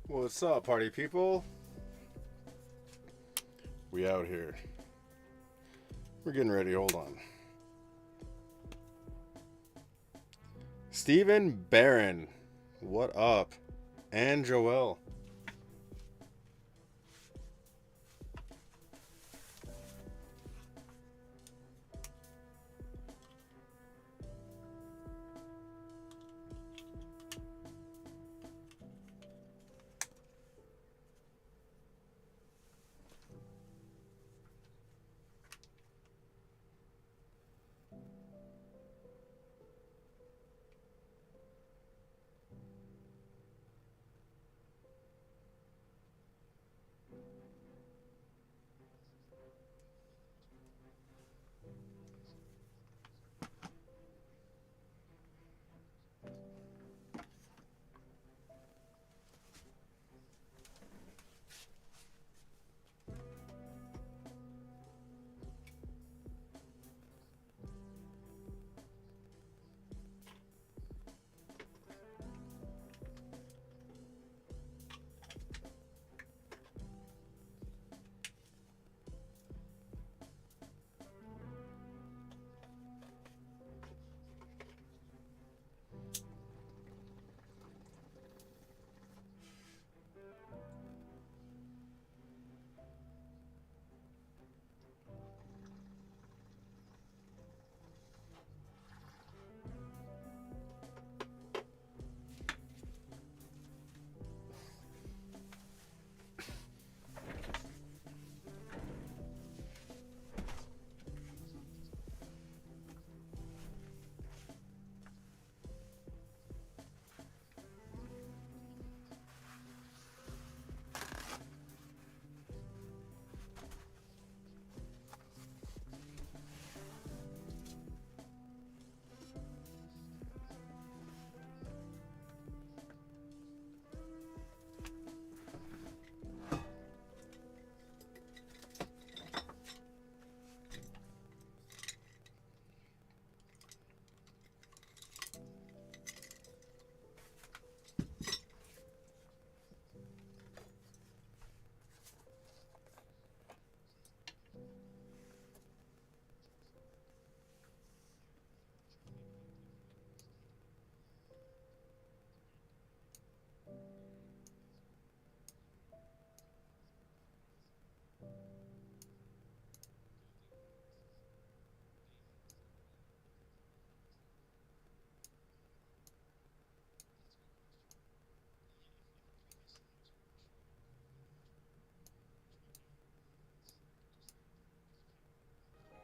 What's up, party people? We out here. We're getting ready. Hold on. Stephen Barron. What up? And Joel.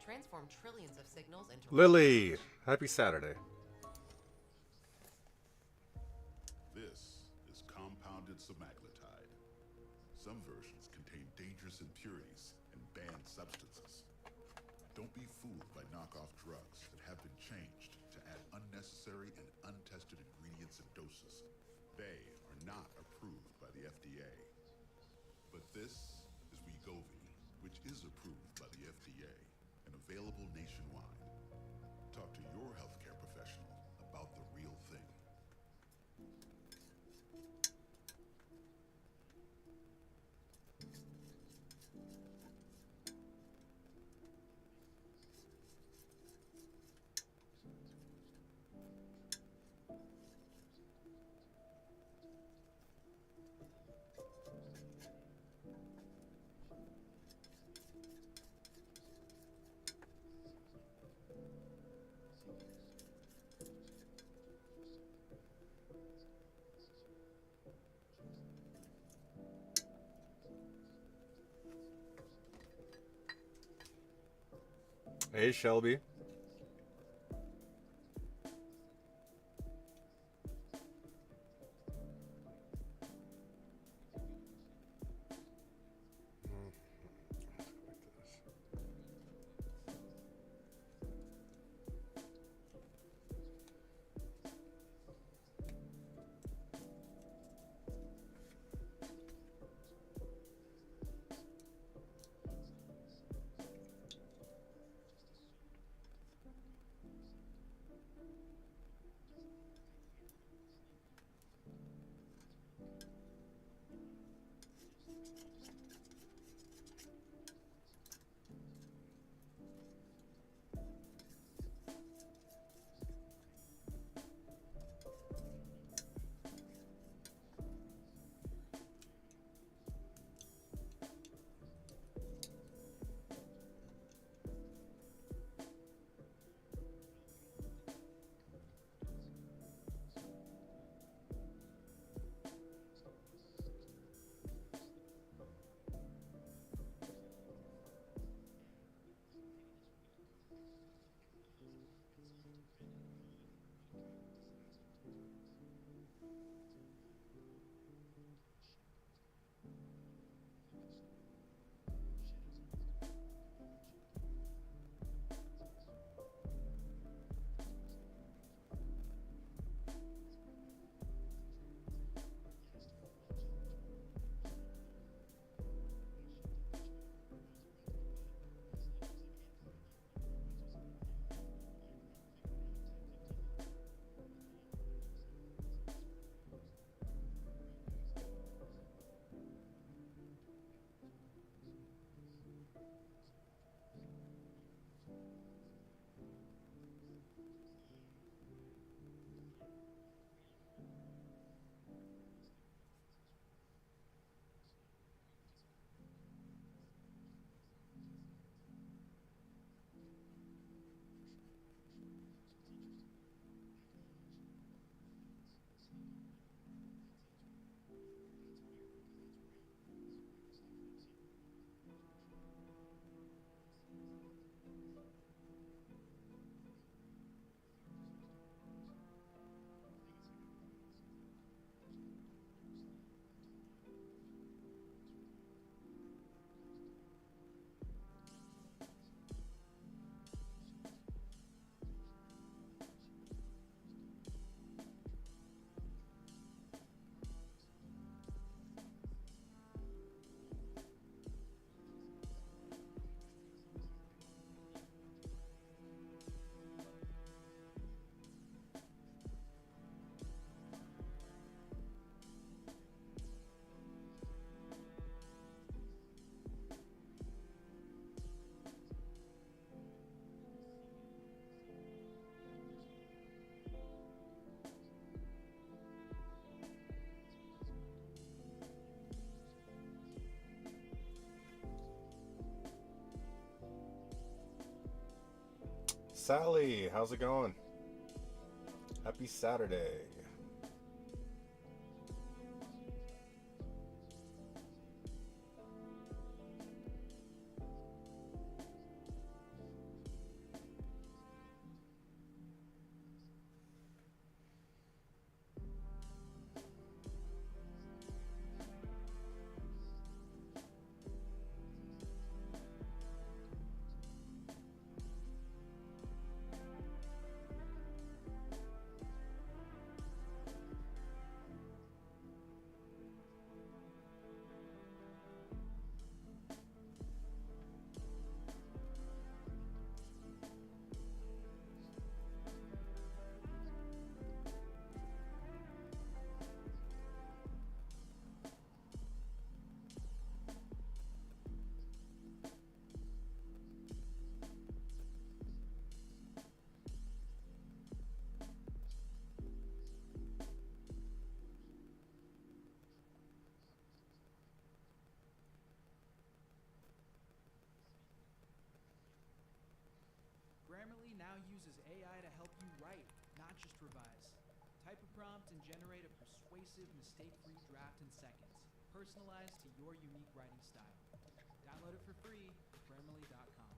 Transform trillions of signals into Lily, happy Saturday. This is compounded semaglutide. Some versions contain dangerous impurities and banned substances. Don't be fooled by knockoff drugs that have been changed to add unnecessary and untested ingredients and doses. They are not approved by the FDA. But this is Wegovy, which is approved by the FDA and available nationwide. Talk to your healthcare professional about the real thing. Hey, Shelby. Sally, how's it going? Happy Saturday. Grammarly now uses AI to help you write, not just revise. Type a prompt and generate a persuasive, mistake-free draft in seconds, personalized to your unique writing style. Download it for free at Grammarly.com.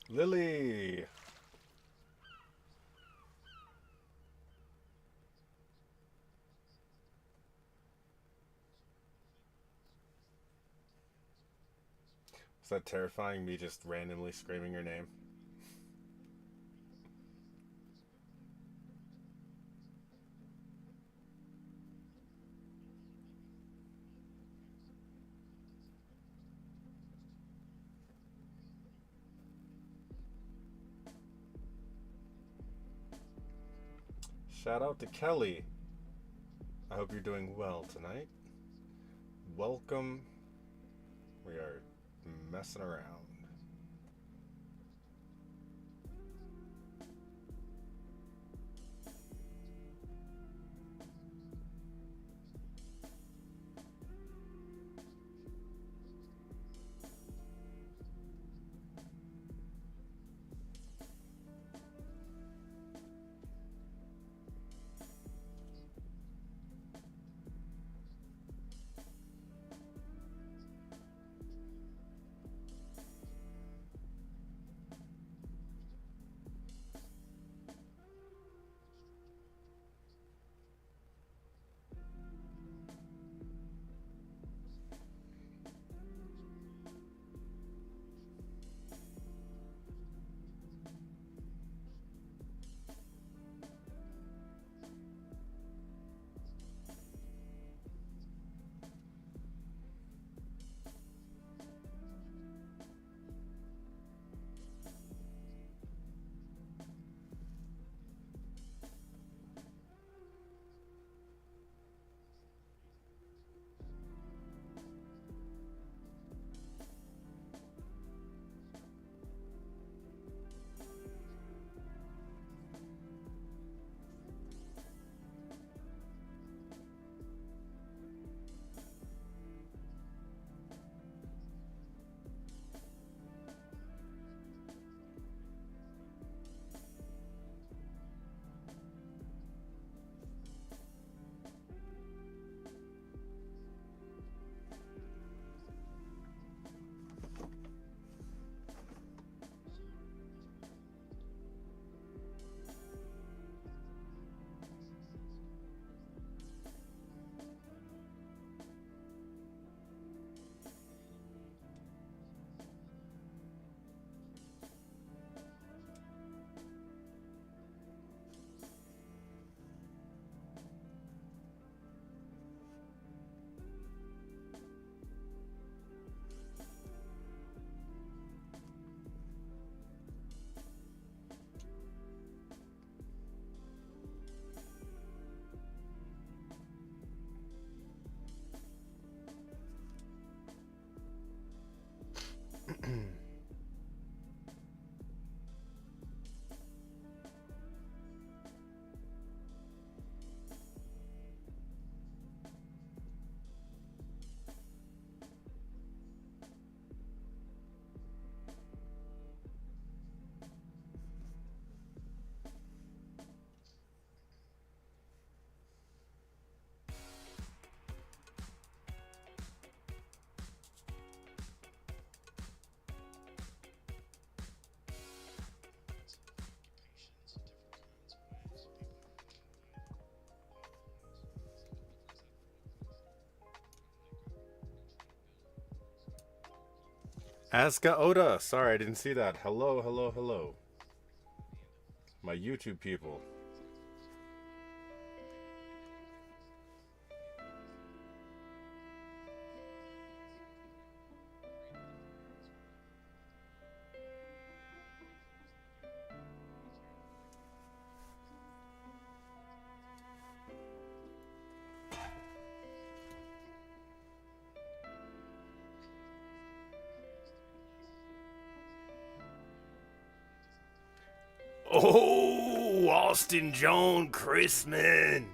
Lily. Was that terrifying, me just randomly screaming your name? Shout out to Kelly. I hope you're doing well tonight. Welcome. We are messing around. Asuka Oda. Sorry, I didn't see that. Hello, hello, hello. My YouTube people. Oh, Austin John Chrisman.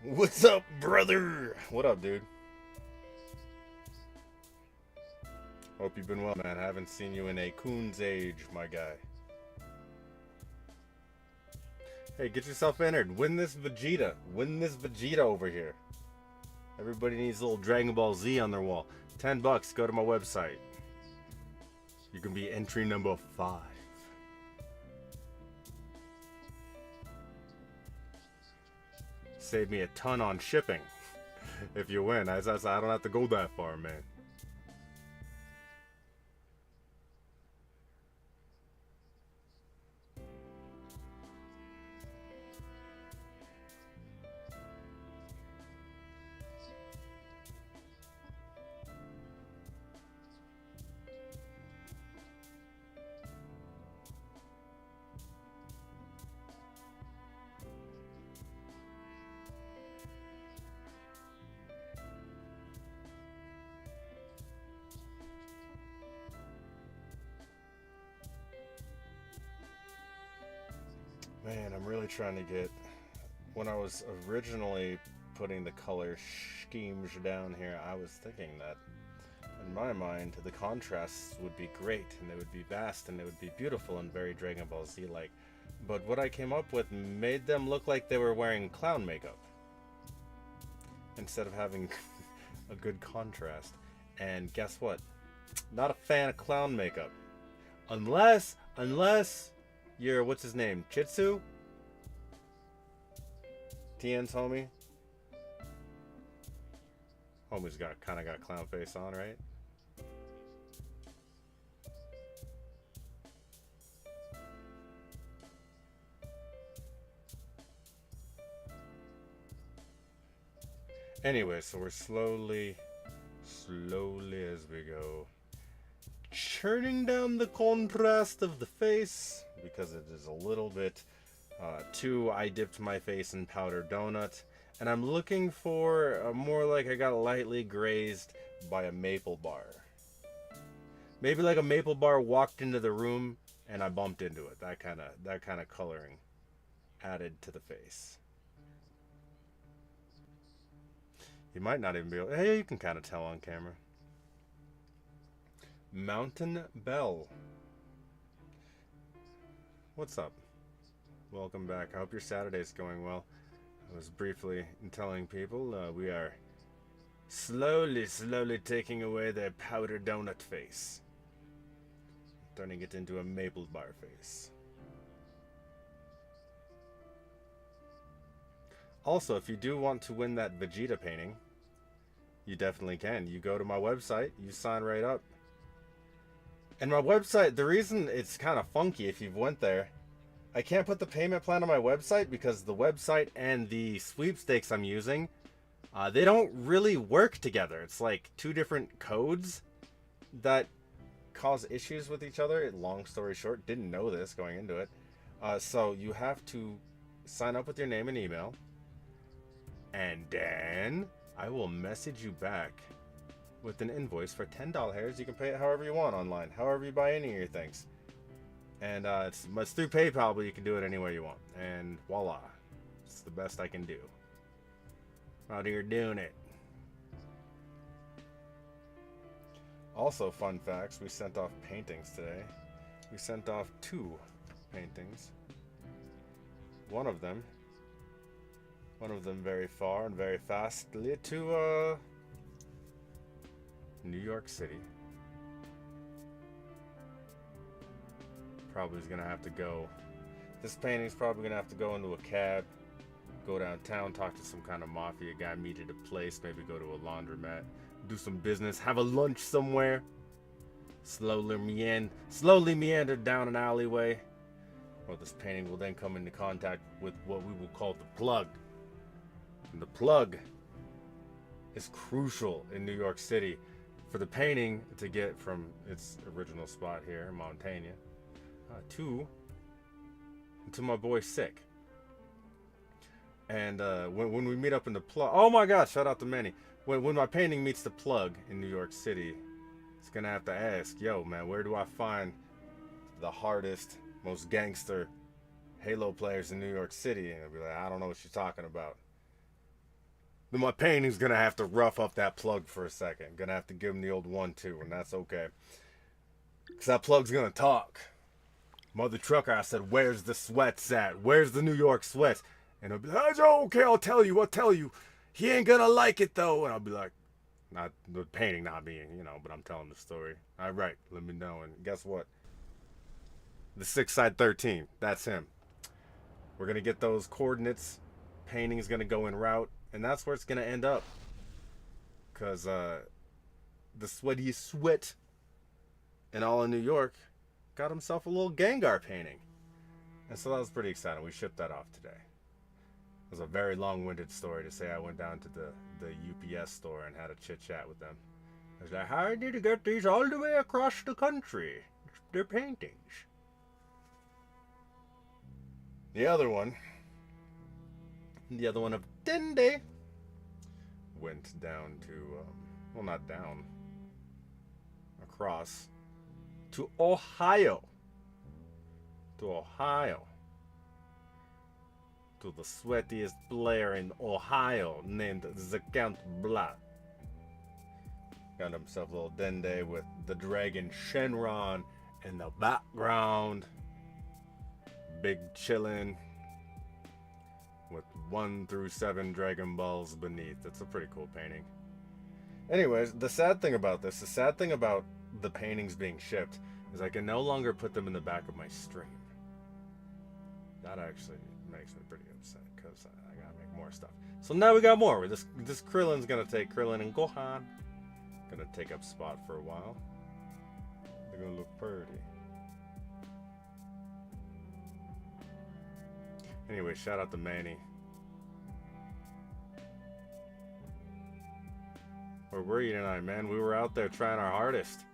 What's up, brother? What up, dude? Hope you've been well, man. I haven't seen you in a coon's age, my guy. Hey, get yourself entered. Win this Vegeta. Win this Vegeta over here. Everybody needs a little Dragon Ball Z on their wall. $10. Go to my website. You can be entry number 5. Save me a ton on shipping if you win. I don't have to go that far, man. Man, I'm really trying to get... When I was originally putting the color schemes down here, I was thinking that, in my mind, the contrasts would be great, and they would be vast, and they would be beautiful and very Dragon Ball Z-like. But what I came up with made them look like they were wearing clown makeup, instead of having a good contrast. And guess what? Not a fan of clown makeup. Unless... You're, what's his name? Chitsu? Tien's homie? Homie's kind of got clown face on, right? Anyway, so we're slowly as we go, churning down the contrast of the face, because it is a little bit too I dipped my face in powdered donut, and I'm looking for more like I got lightly grazed by a maple bar. Maybe like a maple bar walked into the room and I bumped into it. That kind of coloring added to the face. You might not even be able... Hey, you can kind of tell on camera. Mountain Bell. What's up? Welcome back. I hope your Saturday's going well. I was briefly telling people we are slowly taking away their powder donut face, turning it into a maple bar face. Also, if you do want to win that Vegeta painting, you definitely can. You go to my website, you sign right up. And my website, the reason it's kind of funky if you've went there, I can't put the payment plan on my website because the website and the sweepstakes I'm using, they don't really work together. It's like two different codes that cause issues with each other. Long story short, didn't know this going into it. So you have to sign up with your name and email, and then I will message you back with an invoice for $10. You can pay it however you want online, however you buy any of your things. And it's through PayPal, but you can do it any way you want. And voila, it's the best I can do. Out here doing it. Also, fun facts, we sent off paintings today. We sent off 2 paintings. One of them very far and very fastly to New York City. Probably is gonna have to go. This painting's probably gonna have to go into a cab, go downtown, talk to some kind of mafia guy, meet at a place, maybe go to a laundromat, do some business, have a lunch somewhere, slowly meandered down an alleyway. Well, this painting will then come into contact with what we will call the plug. And the plug is crucial in New York City for the painting to get from its original spot here in Montaigne to my boy Sick. And when we meet up in the plug, oh my God, shout out to Manny. When my painting meets the plug in New York City, it's gonna have to ask, yo man, where do I find the hardest, most gangster Halo players in New York City? And I'll be like, I don't know what you're talking about. Then my painting's gonna have to rough up that plug for a second. Gonna have to give him the old 1-2, and that's okay. Cause that plug's gonna talk. Mother trucker, I said, where's the sweats at? Where's the New York sweats? And he'll be like, oh, okay, I'll tell you. He ain't gonna like it though. And I'll be like, not the painting not being, but I'm telling the story. All right, let me know. And guess what? The 6 side 13, that's him. We're gonna get those coordinates. Painting is gonna go en route, and that's where it's gonna end up. Cause the sweaty sweat and all in New York got himself a little Gengar painting. And so that was pretty exciting. We shipped that off today. It was a very long-winded story to say I went down to the UPS store and had a chit-chat with them. I was like, how did you get these all the way across the country? They're paintings. The other one of Dende went down to, not down, across to Ohio. To the sweatiest player in Ohio named Zakant Blat. Got himself a little Dende with the dragon Shenron in the background. Big chillin' with 1 through 7 Dragon Balls beneath. It's a pretty cool painting. Anyways, the sad thing about the paintings being shipped is I can no longer put them in the back of my stream. That actually makes me pretty upset because I gotta make more stuff. So now we got more. This Krillin's gonna take Krillin and Gohan. Gonna take up spot for a while. They're gonna look pretty. Anyway, shout out to Manny. Where were you tonight, man? We were out there trying our hardest.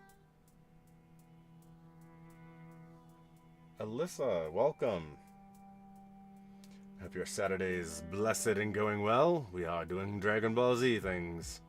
Alyssa, welcome. Hope your Saturday is blessed and going well. We are doing Dragon Ball Z things.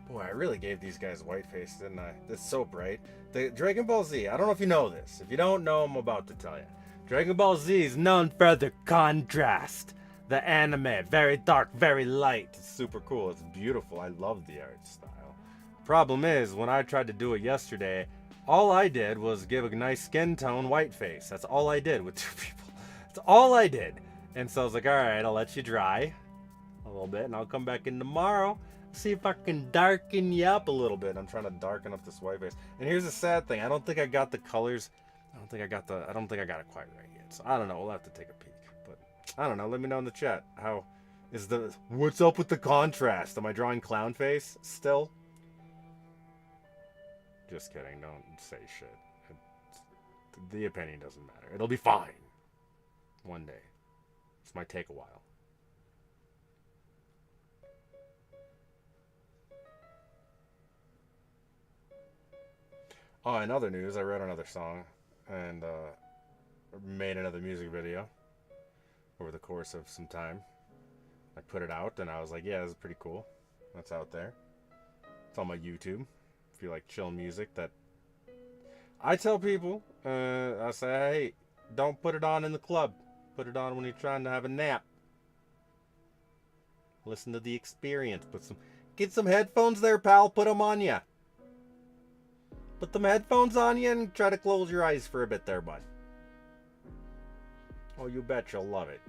Boy, I really gave these guys white face, didn't I? It's so bright. The Dragon Ball Z, I don't know if you know this. If you don't know, I'm about to tell you. Dragon Ball Z is known for the contrast. The anime, very dark, very light. It's super cool. It's beautiful. I love the art style. Problem is, when I tried to do it yesterday, all I did was give a nice skin tone white face. That's all I did with 2 people. That's all I did. And so I was like, all right, I'll let you dry a little bit, and I'll come back in tomorrow. See if I can darken you up a little bit. I'm trying to darken up this white face. And here's the sad thing. I don't think I got the colors. I don't think I got it quite right yet. So I don't know. We'll have to take a peek. But I don't know. Let me know in the chat. What's up with the contrast? Am I drawing clown face still? Just kidding. Don't say shit. The opinion doesn't matter. It'll be fine. One day. This might take a while. Oh, in other news, I wrote another song and made another music video over the course of some time. I put it out and I was like, yeah, this is pretty cool. That's out there. It's on my YouTube. If you like chill music that I tell people, I say, hey, don't put it on in the club. Put it on when you're trying to have a nap. Listen to the experience. Get some headphones there, pal. Put them on ya. Put them headphones on you and try to close your eyes for a bit there, bud. Oh, you bet you'll love it.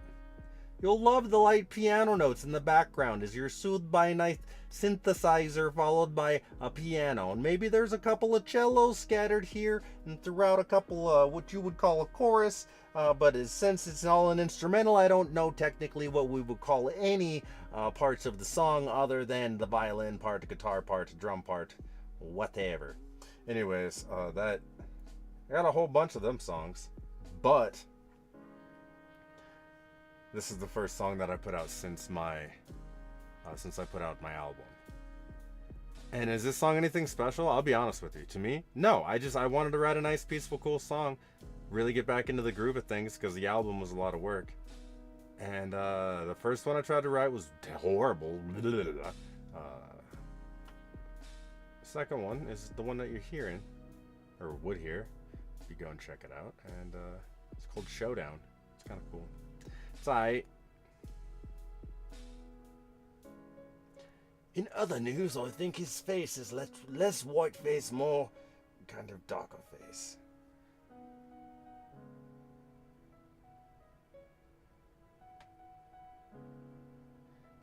You'll love the light piano notes in the background as you're soothed by a nice synthesizer followed by a piano. And maybe there's a couple of cellos scattered here and throughout a couple of what you would call a chorus. But since it's all an instrumental, I don't know technically what we would call any parts of the song other than the violin part, the guitar part, the drum part, whatever. Anyways, I got a whole bunch of them songs, but this is the first song that I put out since I put out my album. And is this song anything special? I'll be honest with you. To me, no. I wanted to write a nice, peaceful, cool song, really get back into the groove of things because the album was a lot of work. And the first one I tried to write was horrible. Second one is the one that you're hearing, or would hear, if you go and check it out. And it's called Showdown. It's kind of cool. It's alright. In other news, I think his face is less white face, more kind of darker face.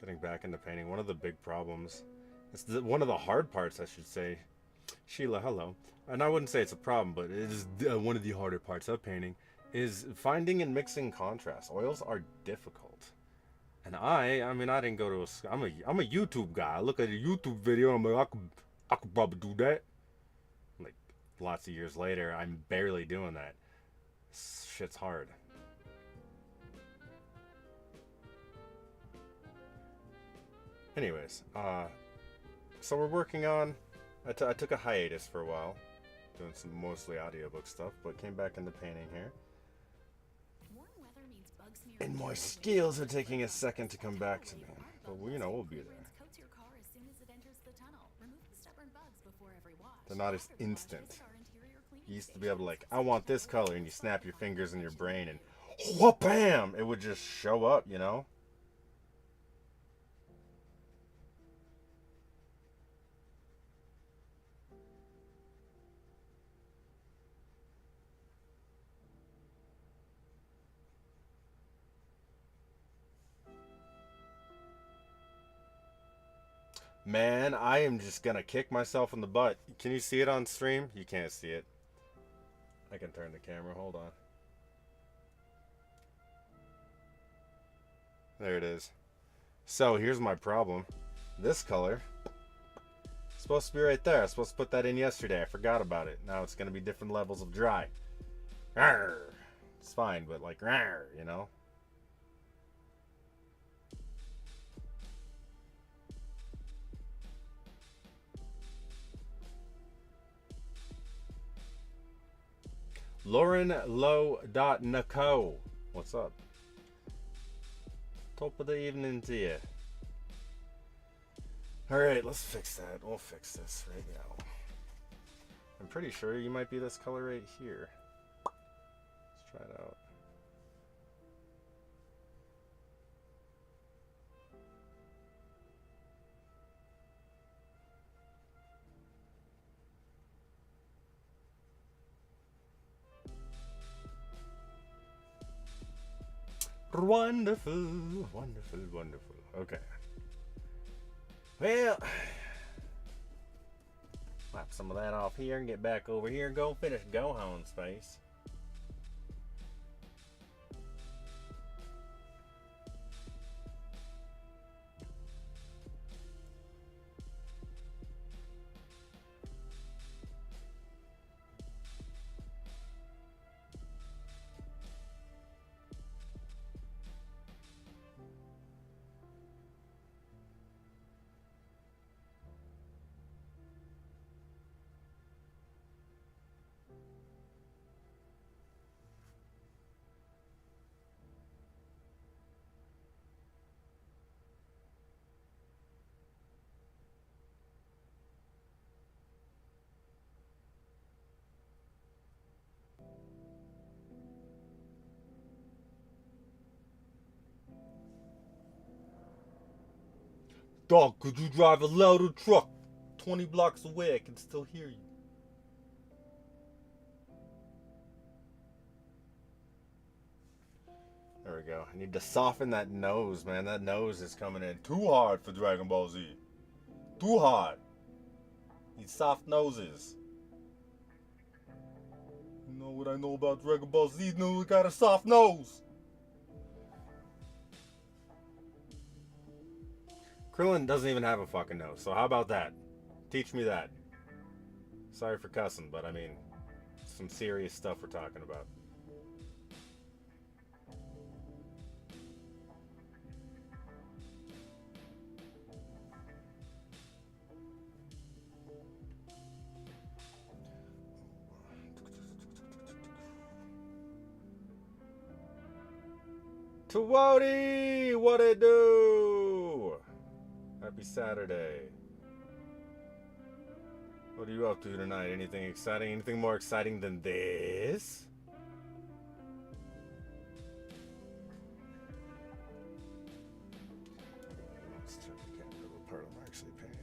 Getting back into painting, one of the big problems, one of the hard parts, I should say. Sheila, hello. And I wouldn't say it's a problem, but it is one of the harder parts of painting, is finding and mixing contrast. Oils are difficult. And I mean, I didn't go to I'm a YouTube guy. I look at a YouTube video and I'm like, I could probably do that. Like, lots of years later, I'm barely doing that. Shit's hard. Anyways, so we're working on, I took a hiatus for a while, doing some mostly audiobook stuff, but came back into painting here. And my skills are taking a second to come back to me, but we'll be there. They're not as instant. You used to be able to, like, I want this color, and you snap your fingers in your brain, and whoop, bam, it would just show up, you know? Man, I am just gonna kick myself in the butt. Can you see it on stream? You can't see it. I can turn the camera, hold on. There it is. So here's my problem. This color is supposed to be right there. I was supposed to put that in yesterday. I forgot about it. Now it's gonna be different levels of dry. Rawr. It's fine, but like rawr, you know? LaurenLow.Naco. What's up? Top of the evening to you. Alright, let's fix that. We'll fix this right now. I'm pretty sure you might be this color right here. Let's try it out. Wonderful, wonderful, wonderful. Okay. Well, wipe some of that off here and get back over here and go finish Gohan's face. Dog, could you drive a louder truck 20 blocks away? I can still hear you. There we go. I need to soften that nose, man. That nose is coming in too hard for Dragon Ball Z. Too hard. Need soft noses. You know what I know about Dragon Ball Z? No, we got a soft nose. Krillin doesn't even have a fucking nose, so how about that? Teach me that. Sorry for cussing, but I mean, some serious stuff we're talking about. Tawodi, what it do? Happy Saturday. What are you up to tonight? Anything exciting? Anything more exciting than this? Let's check the camera. What part I'm actually painting.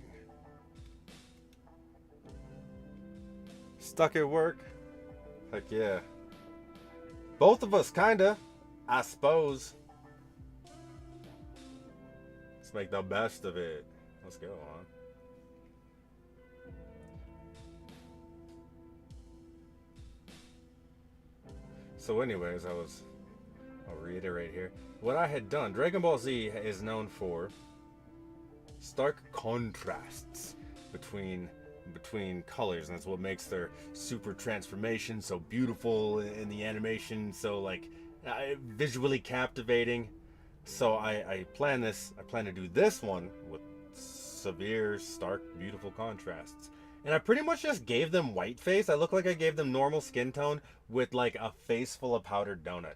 Stuck at work? Heck yeah. Both of us, kinda. I suppose. Let's make the best of it. Let's go on. So anyways, I'll reiterate here. What I had done, Dragon Ball Z is known for stark contrasts between colors, and that's what makes their super transformation so beautiful in the animation, so like visually captivating. So I plan to do this one with severe, stark, beautiful contrasts. And I pretty much just gave them white face. I look like I gave them normal skin tone with like a face full of powdered donut.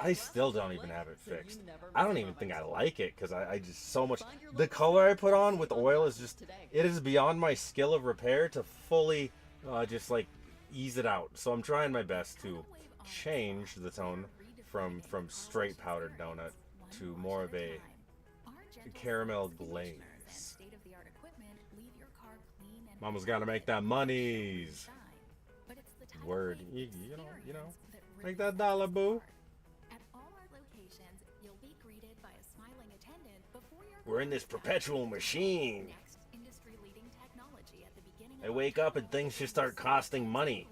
I still don't even have it fixed. I don't even think I like it because I just so much. The color I put on with oil is just, it is beyond my skill of repair to fully just like ease it out. So I'm trying my best to change the tone from straight powdered donut to more of a caramel glaze. Mama's gotta make that monies. Word, you know, make that dollar, boo. We're in this perpetual machine. I wake up and things just start costing money.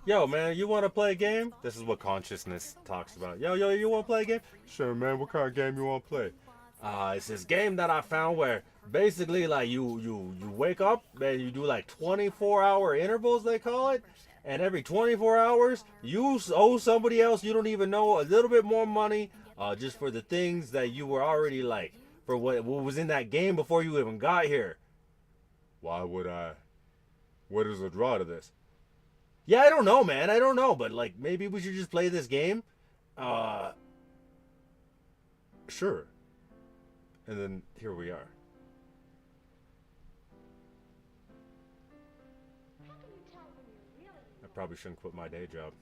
Yo, man, you want to play a game? This is what consciousness talks about. Yo, you want to play a game? Sure, man. What kind of game you want to play? It's this game that I found where basically, like, you wake up and you do like 24-hour intervals, they call it. And every 24 hours, you owe somebody else you don't even know a little bit more money, just for the things that you were already like, for what was in that game before you even got here. Why would I? What is the draw to this? Yeah, I don't know, man. I don't know, but like maybe we should just play this game. Sure. And then here we are. I probably shouldn't quit my day job,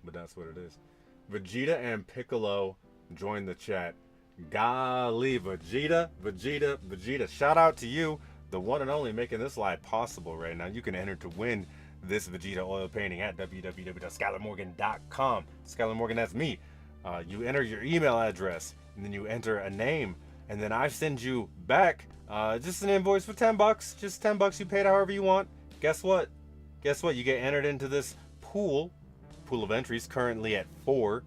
but that's what it is. Vegeta and Piccolo joined the chat. Golly, Vegeta. Shout out to you, the one and only, making this live possible right now. You can enter to win this Vegeta oil painting at www.skylarmorgan.com. Skylar Morgan, that's me. You enter your email address, and then you enter a name, and then I send you back just an invoice for $10. Just $10. You paid however you want. Guess what? You get entered into this pool of entries, currently at 4,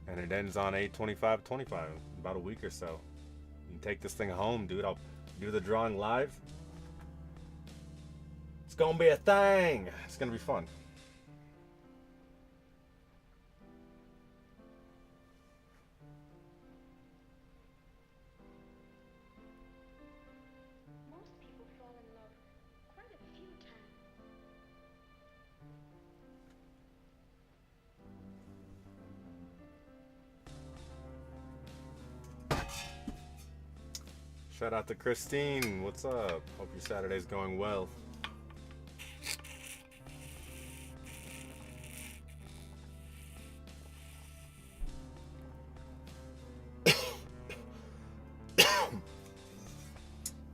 and it ends on 8/25/25, about a week or so. You can take this thing home, dude. I'll do the drawing live. It's gonna be a thing. It's gonna be fun. Most people fall in love quite a few times. Shout out to Christine. What's up? Hope your Saturday's going well.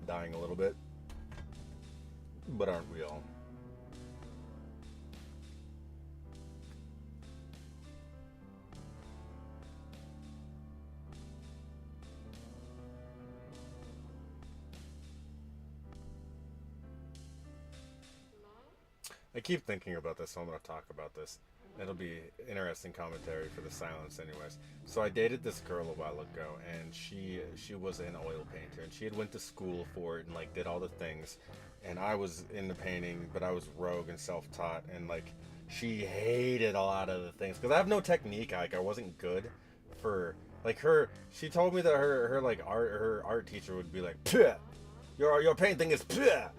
Dying a little bit, but aren't we all? I keep thinking about this, so I'm going to talk about this. It'll be interesting commentary for the silence anyways. So I dated this girl a while ago, and she was an oil painter, and she had went to school for it and like did all the things, and I was into painting, but I was rogue and self-taught, and like she hated a lot of the things because I have no technique. Like I wasn't good for like her. She told me that her art teacher would be like, "Pah, your painting is pah,"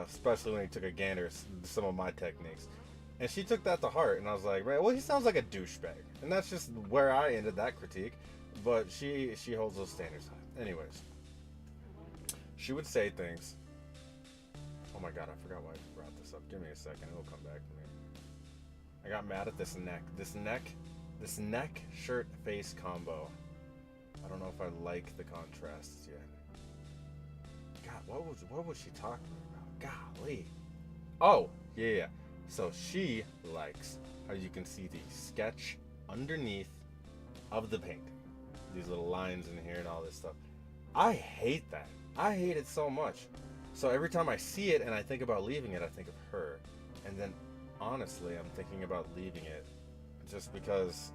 especially when he took a gander at some of my techniques. And she took that to heart, and I was like, man, well, he sounds like a douchebag. And that's just where I ended that critique. But she holds those standards high. Anyways, she would say things. Oh my god, I forgot why I brought this up. Give me a second, it'll come back to me. I got mad at this neck shirt face combo. I don't know if I like the contrasts yet. God, what was she talking about? Golly. Oh, yeah. So she likes how you can see the sketch underneath of the painting. These little lines in here and all this stuff. I hate that. I hate it so much. So every time I see it and I think about leaving it, I think of her. And then honestly, I'm thinking about leaving it just because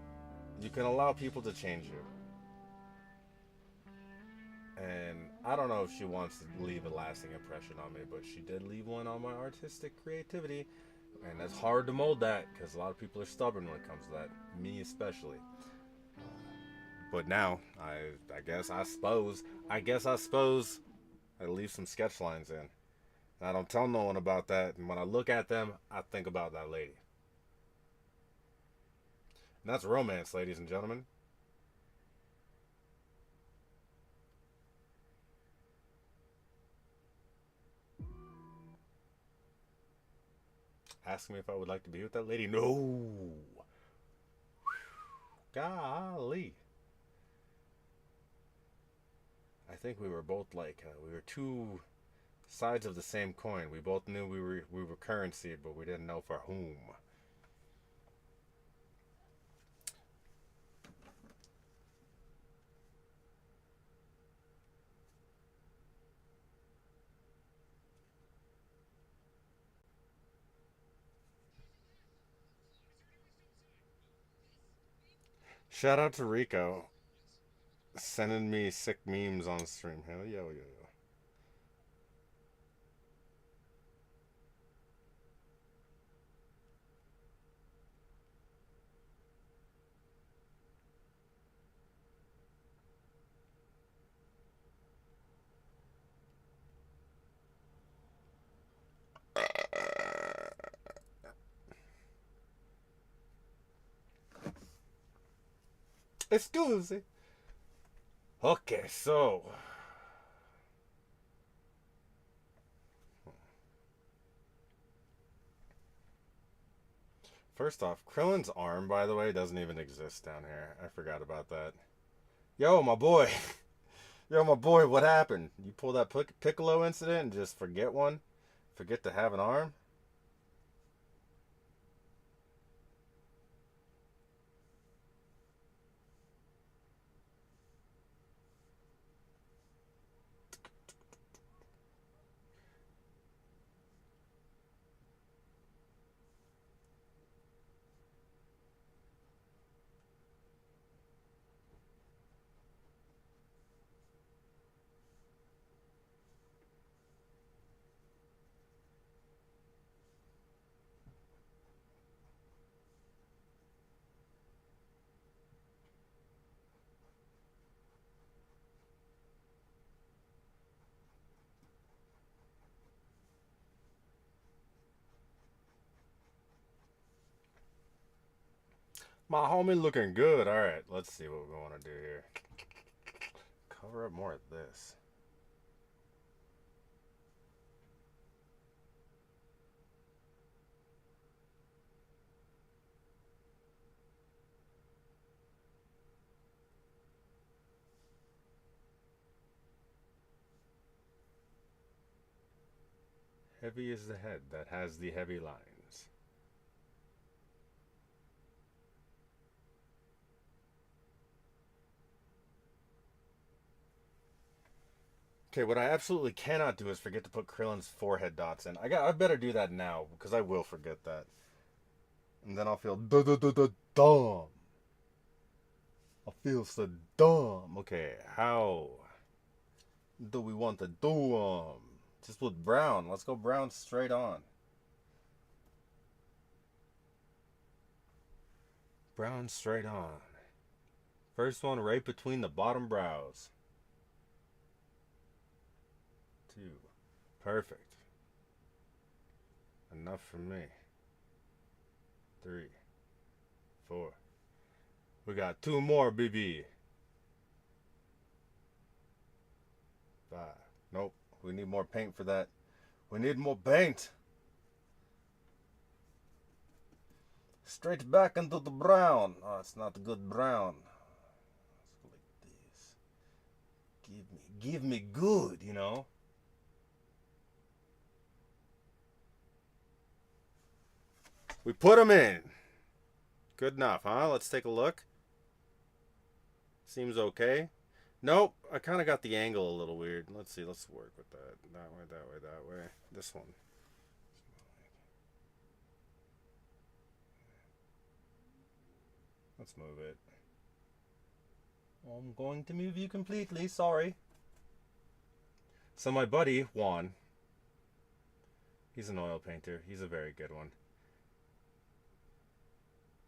you can allow people to change you. And I don't know if she wants to leave a lasting impression on me, but she did leave one on my artistic creativity. And that's hard to mold that because a lot of people are stubborn when it comes to that, me especially. But now, I suppose I leave some sketch lines in. And I don't tell no one about that. And when I look at them, I think about that lady. And that's romance, ladies and gentlemen. Ask me if I would like to be with that lady. No. Golly. I think we were both like, we were two sides of the same coin. We both knew we were currency, but we didn't know for whom. Shout out to Rico sending me sick memes on stream. Hell yeah, yo. Excuse me. Okay, so first off, Krillin's arm, by the way, doesn't even exist down here. I forgot about that. Yo, my boy. Yo, my boy, what happened? You pull that Piccolo incident and just forget one? Forget to have an arm? My homie looking good. Alright, let's see what we want to do here. Cover up more of this. Heavy is the head that has the heavy lines. Okay, what I absolutely cannot do is forget to put Krillin's forehead dots in. I better do that now because I will forget that, and then I'll feel dumb. I feel so dumb. Okay, how do we want to do just with brown? Let's go brown straight on. Brown straight on. First one right between the bottom brows. 2. Perfect. Enough for me. 3. 4. We got 2 more, BB. 5. Nope. We need more paint for that. We need more paint. Straight back into the brown. Oh, it's not a good brown. Let's go like this. Give me good, you know. We put them in. Good enough, huh? Let's take a look. Seems okay. Nope, I kind of got the angle a little weird. Let's see, let's work with that. That way, that way, that way. This one. Let's move it. I'm going to move you completely, sorry. So my buddy, Juan, he's an oil painter. He's a very good one.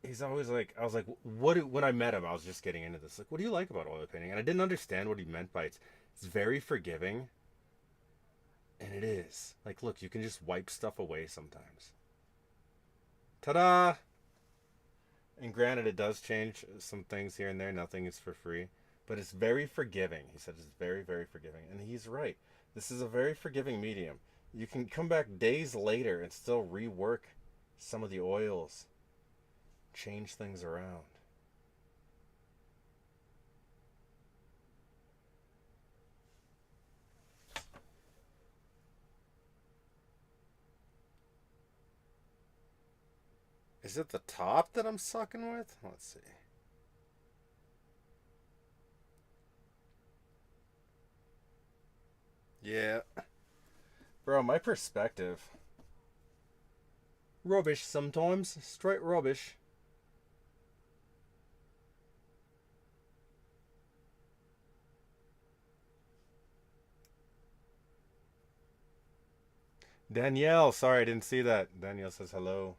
He's always like, I was like, when I met him, I was just getting into this. Like, what do you like about oil painting? And I didn't understand what he meant by it's very forgiving. And it is. Like, look, you can just wipe stuff away sometimes. Ta-da! And granted, it does change some things here and there. Nothing is for free. But it's very forgiving. He said it's very, very forgiving. And he's right. This is a very forgiving medium. You can come back days later and still rework some of the oils. Change things around. Is it the top that I'm sucking with? Let's see. Yeah. Bro, my perspective. Rubbish sometimes. Straight rubbish. Danielle, sorry I didn't see that. Danielle says hello.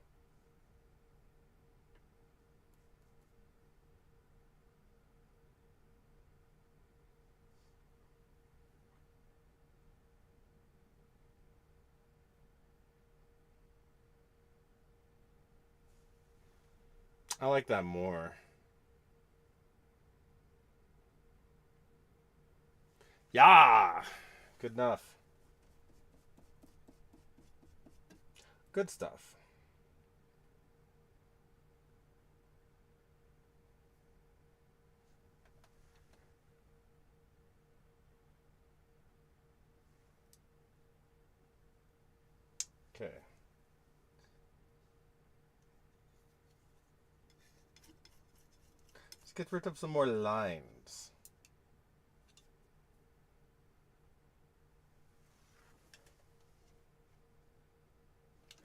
I like that more. Yeah! Good enough. Good stuff. Okay. Let's get rid of some more lines.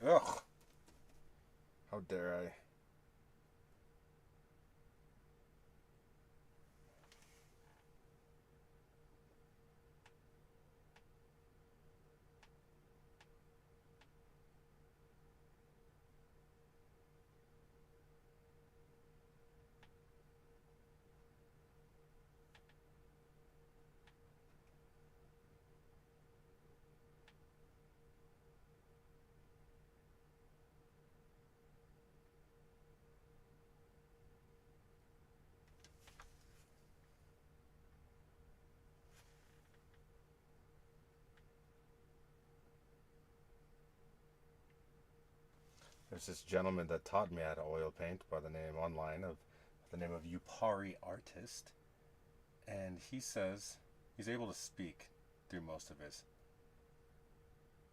Ugh. How dare I? There's this gentleman that taught me how to oil paint by the name online of the name of Upari Artist, and he says he's able to speak through most of his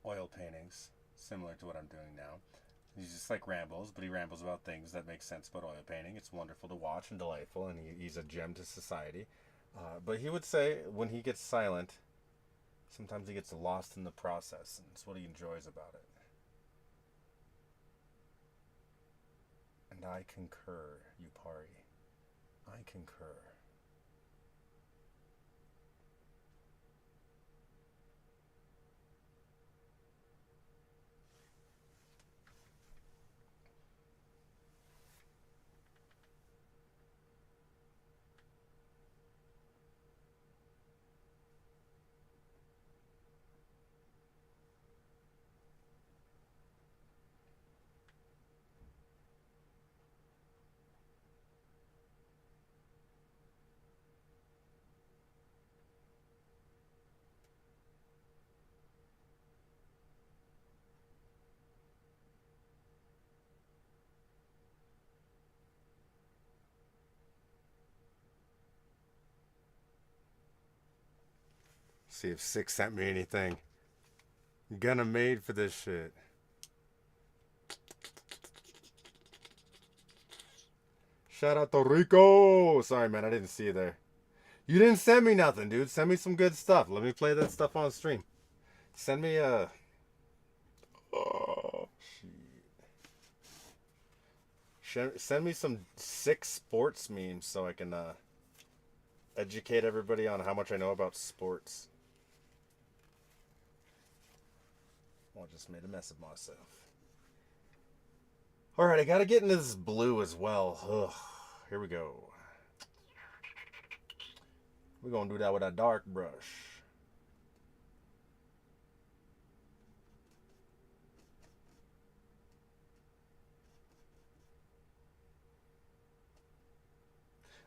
oil paintings, similar to what I'm doing now. He's just like rambles, but he rambles about things that make sense about oil painting. It's wonderful to watch and delightful, and he's a gem to society. But he would say when he gets silent, Sometimes he gets lost in the process, and it's what he enjoys about it. And I concur, Yupari. I concur. See if Six sent me anything. Gonna made for this shit. Shout out to Rico. Sorry, man, I didn't see you there. You didn't send me nothing, dude. Send me some good stuff. Let me play that stuff on stream. Send me a... Oh, shit. Send me some sick sports memes so I can educate everybody on how much I know about sports. Well, I just made a mess of myself. Alright, I gotta get into this blue as well. Ugh. Here we go. We're gonna do that with a dark brush.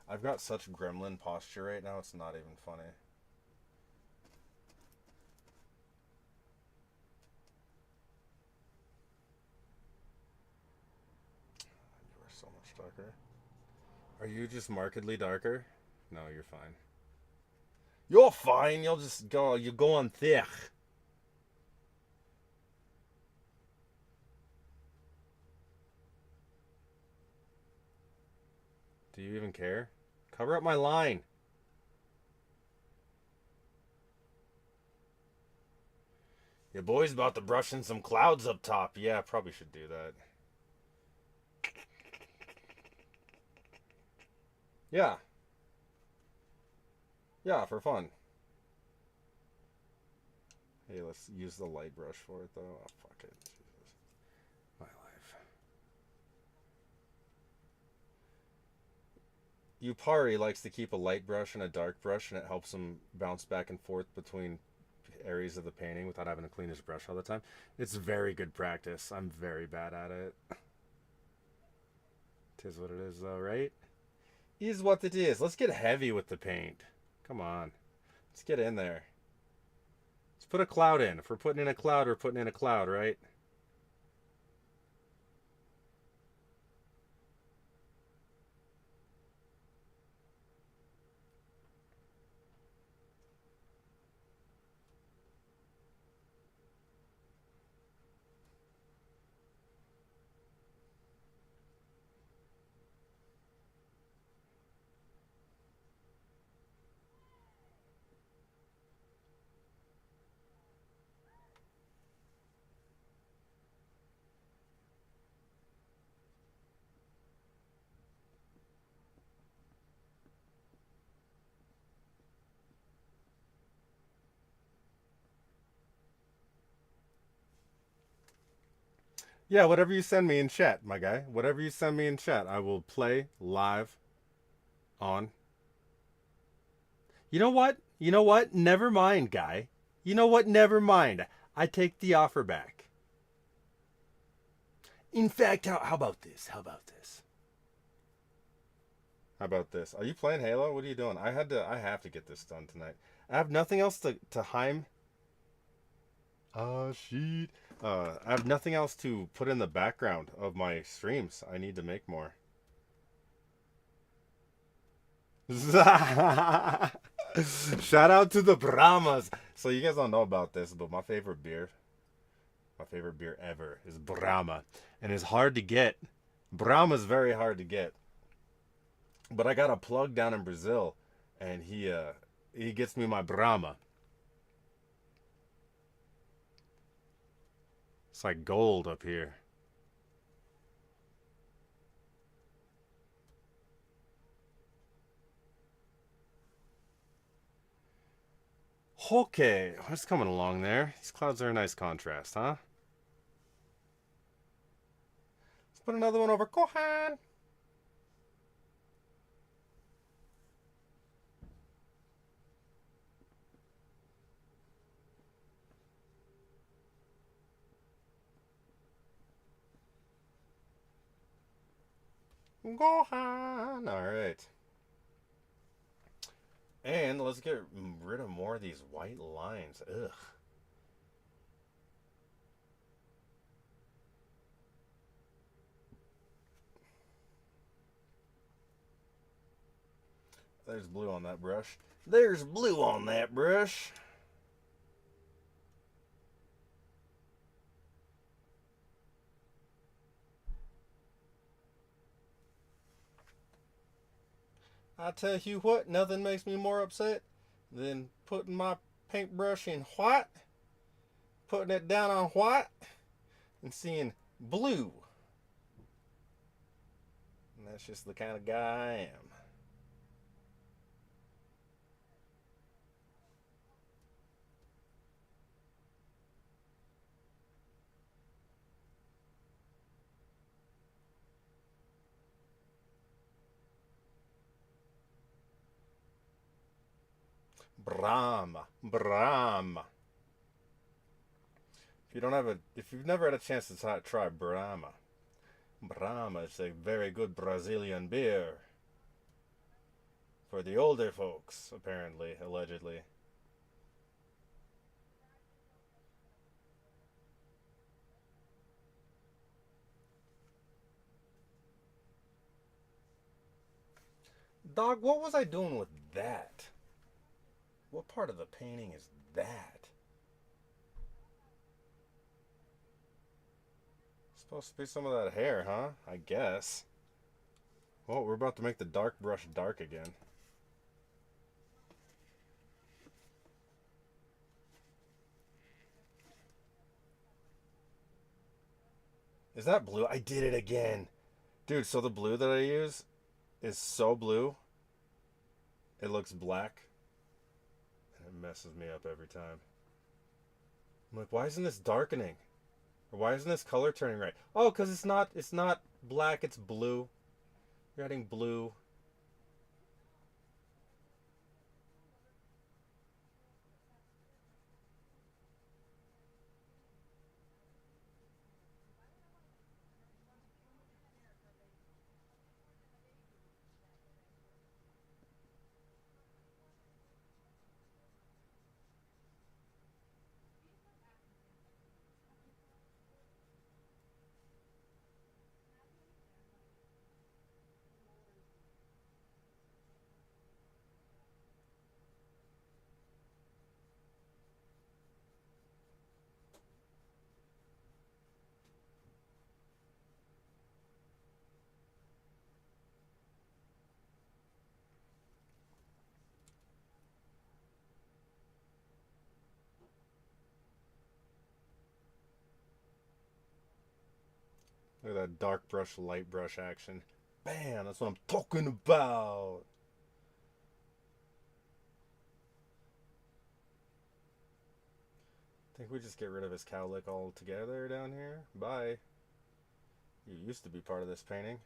I've got such gremlin posture right now, it's not even funny. You are so much darker. Are you just markedly darker? No, you're fine. You're fine, you'll just go, you go on thick. Do you even care? Cover up my line. Your boy's about to brush in some clouds up top. Yeah, I probably should do that. Yeah. Yeah, for fun. Hey, let's use the light brush for it, though. Oh, fuck it. Jesus. My life. Yupari likes to keep a light brush and a dark brush, and it helps him bounce back and forth between areas of the painting without having to clean his brush all the time. It's very good practice. I'm very bad at it. Tis what it is, though, right? Is what it is. Let's get heavy with the paint. Come on. Let's get in there. Let's put a cloud in. If we're putting in a cloud, we're putting in a cloud, right? Yeah, whatever you send me in chat, my guy. Whatever you send me in chat, I will play live on. You know what? You know what? Never mind, guy. You know what? Never mind. I take the offer back. In fact, how about this? How about this? How about this? Are you playing Halo? What are you doing? I have to get this done tonight. I have nothing else to Heim. Shit. I have nothing else to put in the background of my streams. I need to make more. Shout out to the Brahmas. So you guys don't know about this, but my favorite beer ever is Brahma. And it's hard to get. Brahma's very hard to get. But I got a plug down in Brazil, and he gets me my Brahma. It's like gold up here. Okay, what's coming along there? These clouds are a nice contrast, huh? Let's put another one over Gohan. Gohan. All right. And let's get rid of more of these white lines. Ugh. There's blue on that brush. There's blue on that brush. I tell you what, nothing makes me more upset than putting my paintbrush in white, putting it down on white, and seeing blue. And that's just the kind of guy I am. Brahma. Brahma. If you've never had a chance to try Brahma, Brahma is a very good Brazilian beer. For the older folks, apparently, allegedly. Dog, what was I doing with that? What part of the painting is that? Supposed to be some of that hair, huh? I guess. Well, we're about to make the dark brush dark again. Is that blue? I did it again. Dude, so the blue that I use is so blue, it looks black. And it messes me up every time. I'm like, why isn't this darkening? Or why isn't this color turning right? Oh, because it's not black, it's blue. You're adding blue. Look at that dark brush, light brush action. Bam! That's what I'm talking about. Think we just get rid of his cowlick altogether down here? Bye. You used to be part of this painting.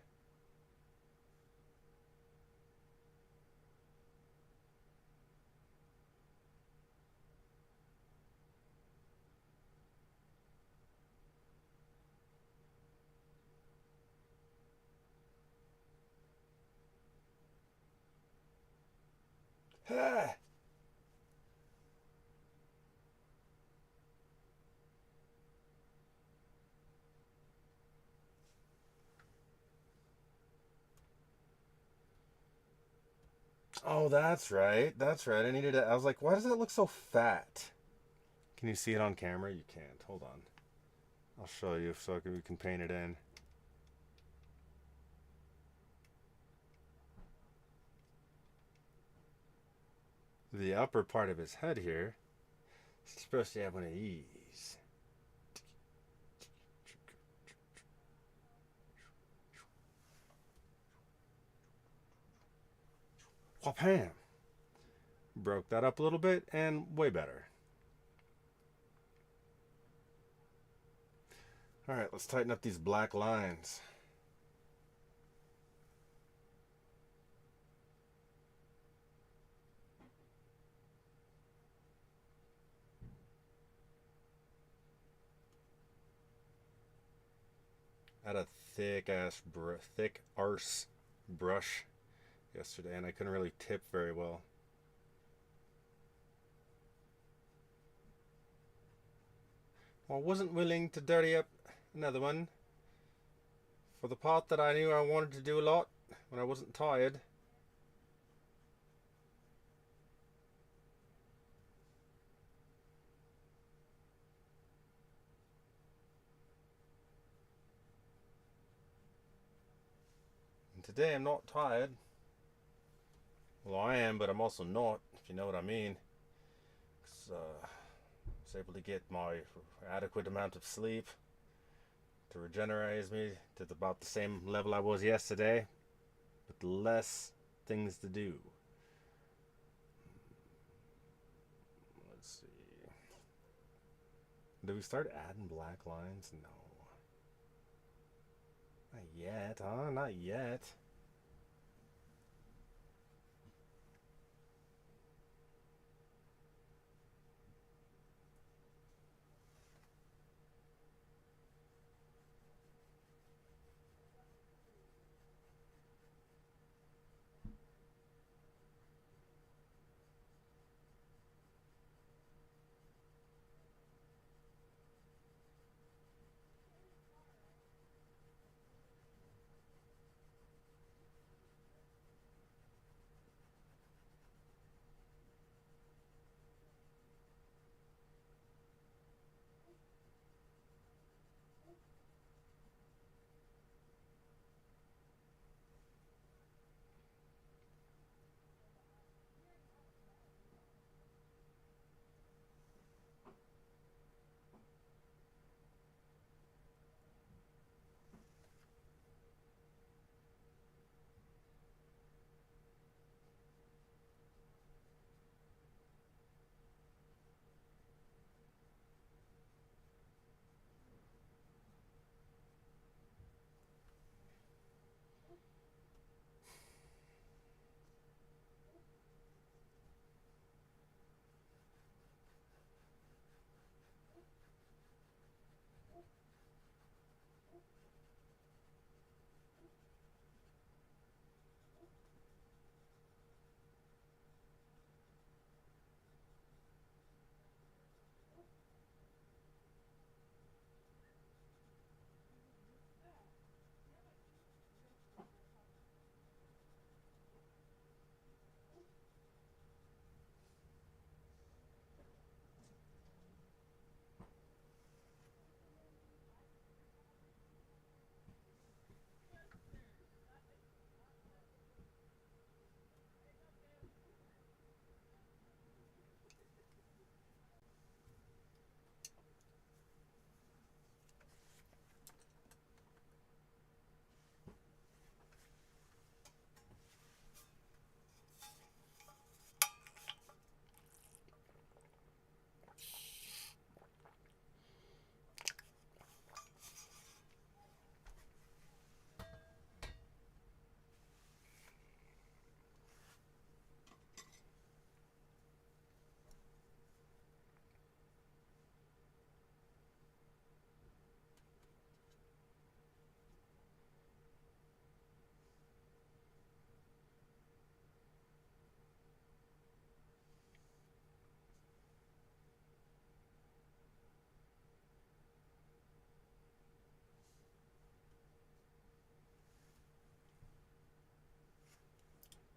Ha! Oh, that's right. That's right. I needed it. I was like, why does that look so fat? Can you see it on camera? You can't. Hold on. I'll show you so we can paint it in. The upper part of his head here is supposed to have one of these. Whapam! Broke that up a little bit and way better. Alright, let's tighten up these black lines. I had a thick arse brush yesterday, and I couldn't really tip very well. I wasn't willing to dirty up another one for the part that I knew I wanted to do a lot when I wasn't tired. And today I'm not tired. Well, I am, but I'm also not, if you know what I mean. 'Cause, I was able to get my adequate amount of sleep to regenerate me to about the same level I was yesterday, with less things to do. Let's see. Did we start adding black lines? No. Not yet, huh? Not yet.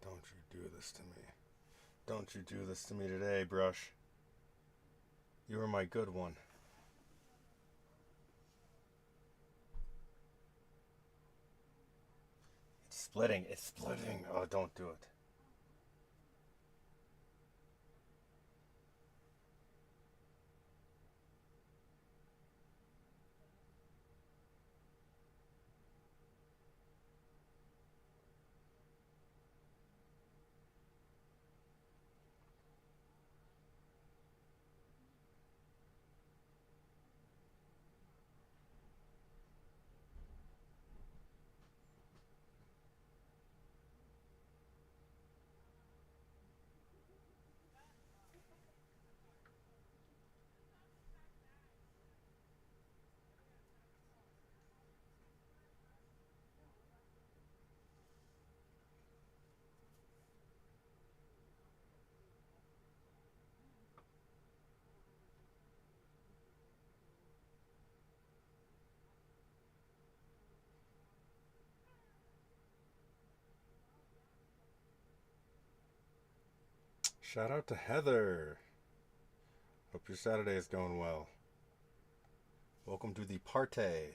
Don't you do this to me. Don't you do this to me today, Brush. You were my good one. It's splitting. It's splitting. Oh, don't do it. Shout out to Heather. Hope your Saturday is going well. Welcome to the party.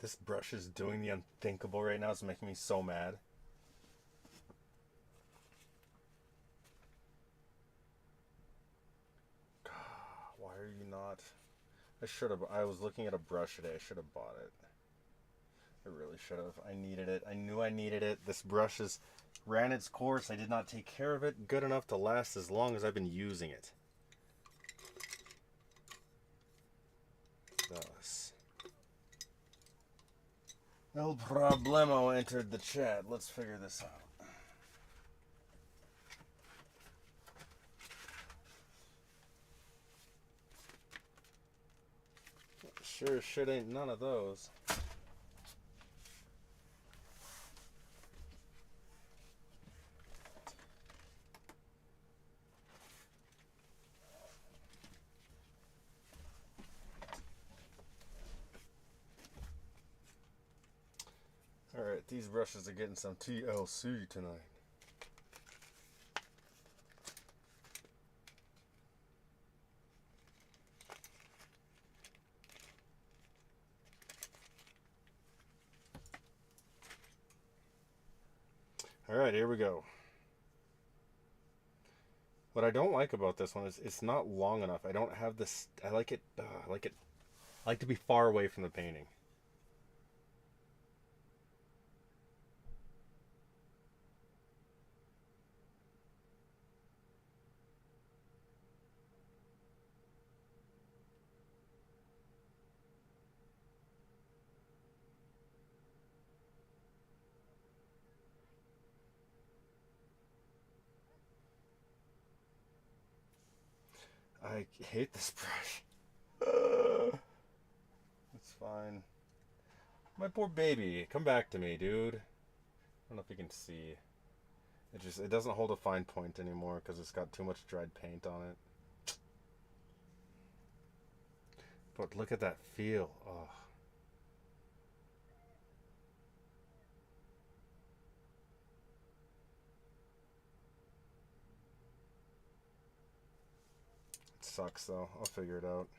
This brush is doing the unthinkable right now. It's making me so mad. Why are you not? I should have. I was looking at a brush today. I should have bought it. I really should have. I needed it. I knew I needed it. This brush has ran its course. I did not take care of it good enough to last as long as I've been using it. Thus. El Problemo entered the chat. Let's figure this out. Sure shit ain't none of those. Alright, these brushes are getting some TLC tonight. Alright, here we go. What I don't like about this one is it's not long enough. I don't have this. I like it. I like to be far away from the painting. I hate this brush. It's fine. My poor baby. Come back to me, dude. I don't know if you can see. It doesn't hold a fine point anymore because it's got too much dried paint on it. But look at that feel. Oh. It sucks though. I'll figure it out.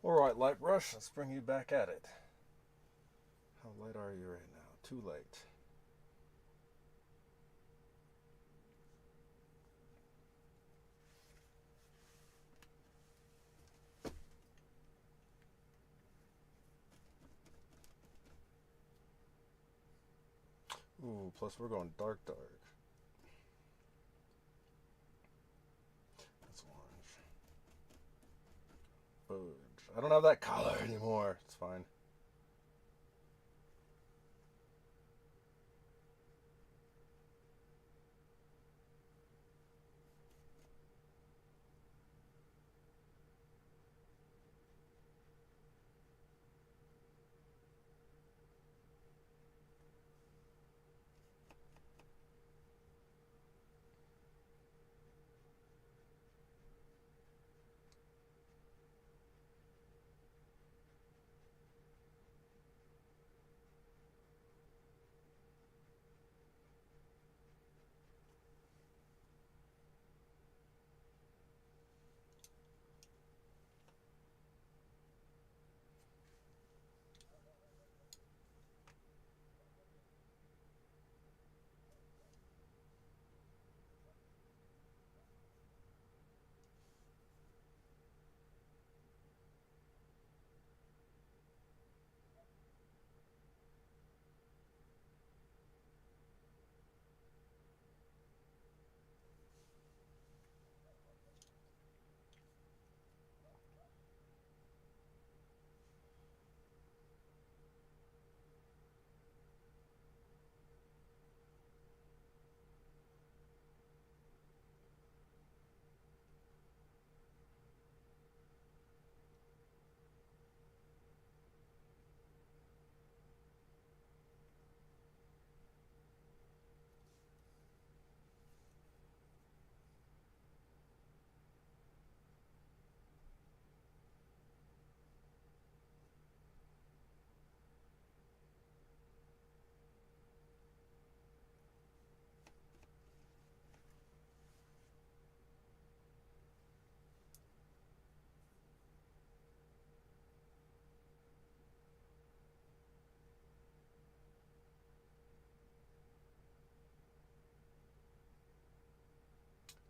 Alright, light brush, let's bring you back at it. How How light are you right now? Too light. Ooh, plus we're going dark. That's orange. Fudge. I don't have that color anymore. It's fine.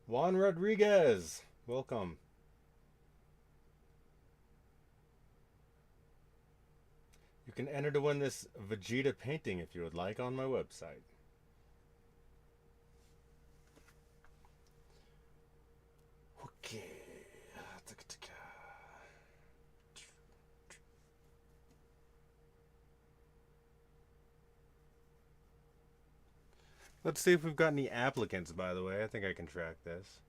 Juan Rodriguez, welcome. You can enter to win this Vegeta painting if you would like on my website. Okay. Let's see if we've got any applicants, by the way. I think I can track this.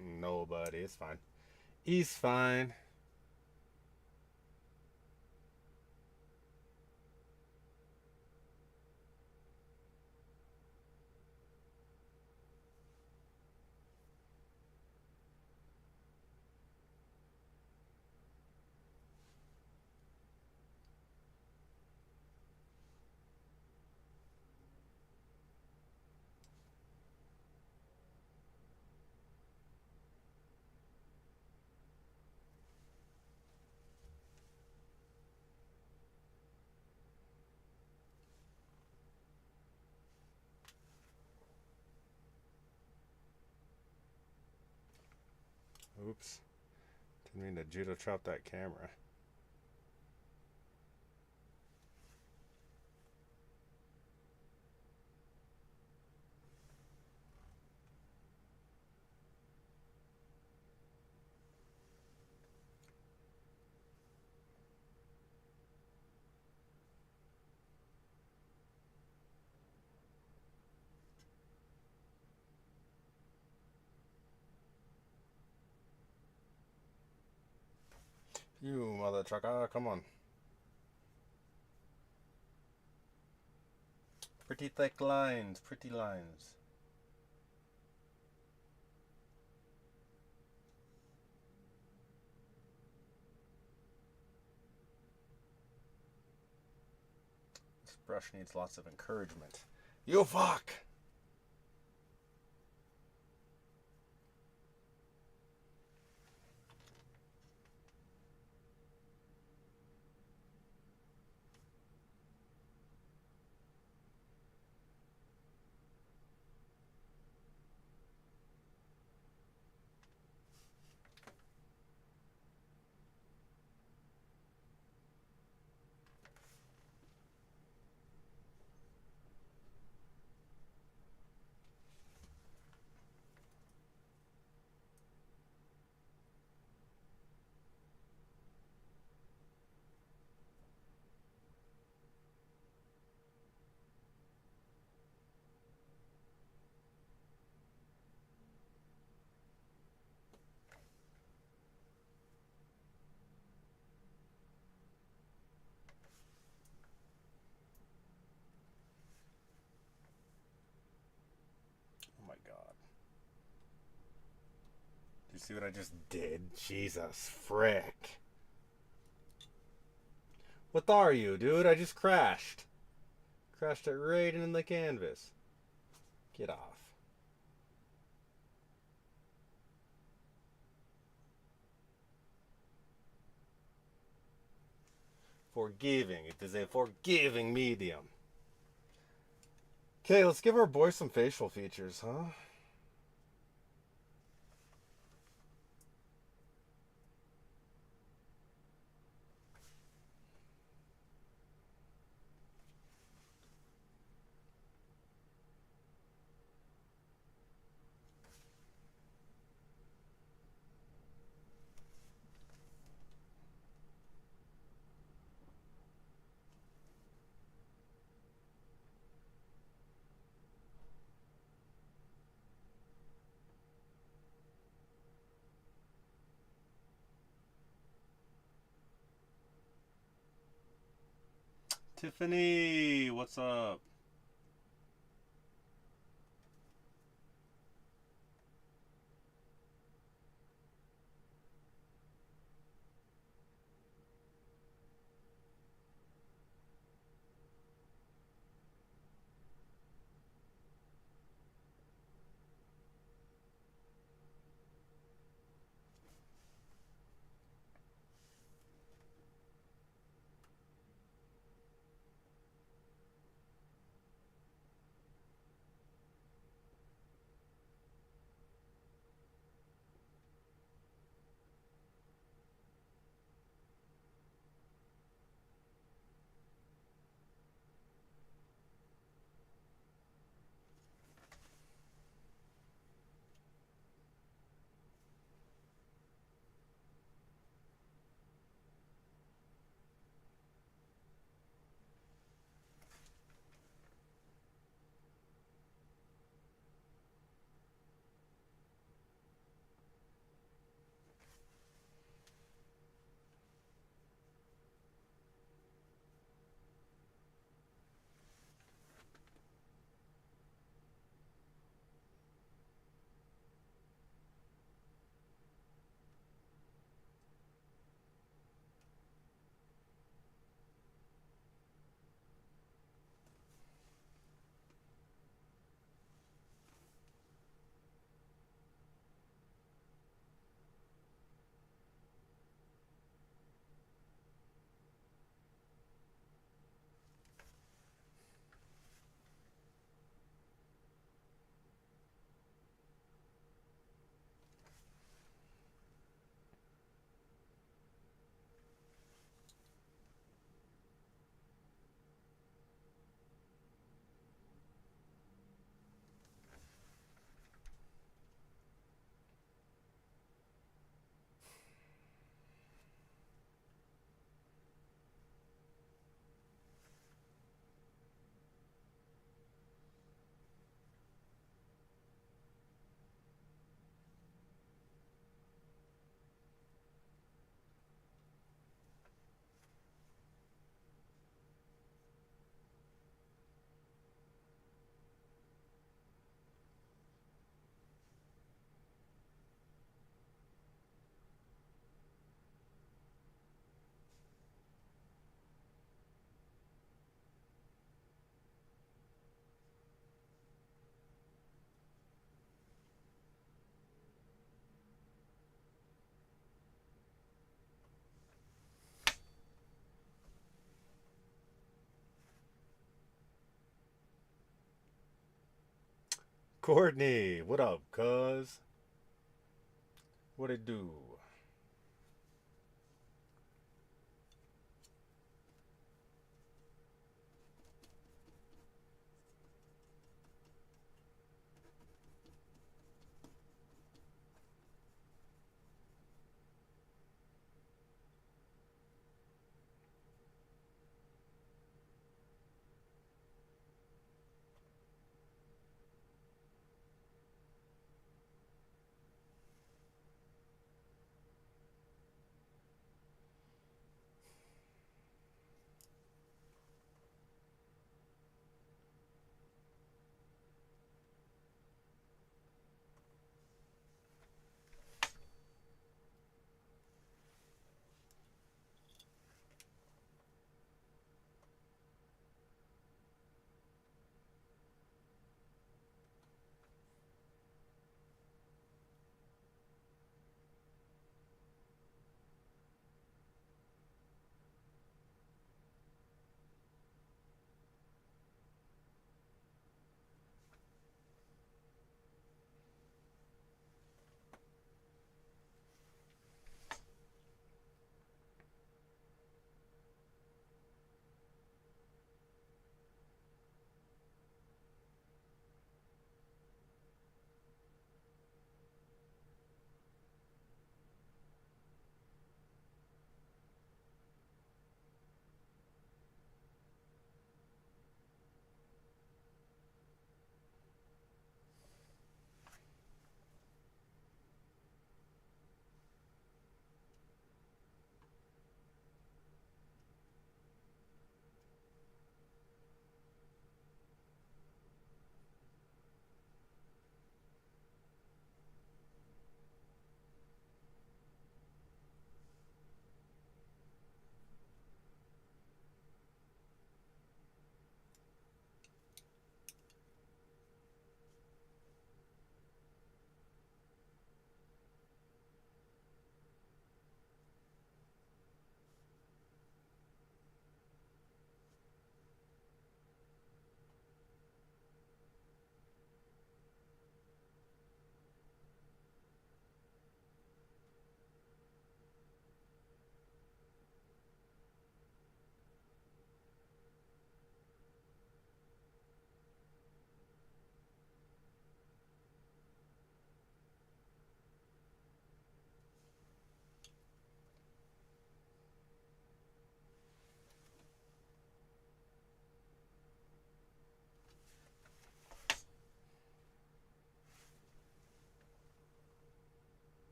Nobody. It's fine. He's fine. Oops. Didn't mean to judo chop that camera. You mother trucker, come on. Pretty thick lines, pretty lines. Brush needs lots of encouragement. You fuck! Oh my god. Do you see what I just did? Jesus frick. What are you, dude? I just crashed. Crashed it right in the canvas. Get off. Forgiving. It is a forgiving medium. Okay, let's give our boy some facial features, huh? Tiffany, what's up? Courtney, what up, cuz? What it do?